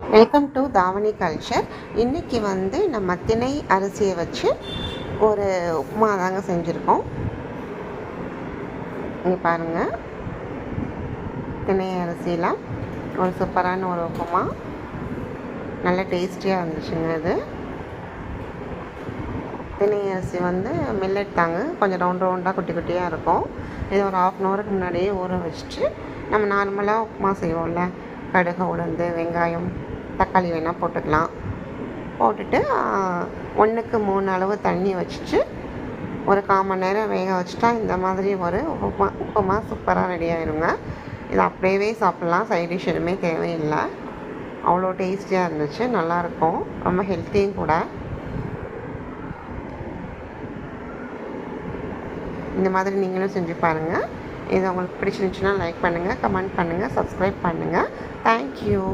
Welcome to தாவணி culture. இன்றைக்கி நம்ம திணை அரிசியை வச்சு ஒரு உப்புமா தாங்க செஞ்சுருக்கோம். இங்கே பாருங்கள், திணை அரிசியில் ஒரு சூப்பரான ஒரு உப்புமா, நல்ல டேஸ்டியாக இருந்துச்சுங்க. இது திணை அரிசி மில்லட் தாங்க, கொஞ்சம் ரவுண்டாக குட்டி குட்டியாக இருக்கும். இது ஒரு 1/2 hourக்கு முன்னாடியே ஊற வச்சுட்டு, நம்ம நார்மலாக உப்புமா செய்வோம்ல, கடுகு, உளுந்து, வெங்காயம், தக்காளி வேணால் போட்டுக்கலாம். போட்டுட்டு 1க்கு 3 அளவு தண்ணி வச்சுட்டு ஒரு 1/4 மணி நேரம் வேக வச்சுட்டா இந்த மாதிரி ஒரு உப்புமா சூப்பராக ரெடி ஆயிருங்க. இது அப்படியே சாப்பிட்லாம், சைட் டிஷ் எதுவுமே தேவையில்லை. அவ்வளோ டேஸ்டியாக இருந்துச்சு, நல்லாயிருக்கும், ரொம்ப ஹெல்த்தியும் கூட. இந்த மாதிரி நீங்களும் செஞ்சு பாருங்கள். இது உங்களுக்கு பிடிச்சிருந்துச்சுன்னா லைக் பண்ணுங்கள், கமெண்ட் பண்ணுங்கள், சப்ஸ்கிரைப் பண்ணுங்கள். தேங்க்யூ.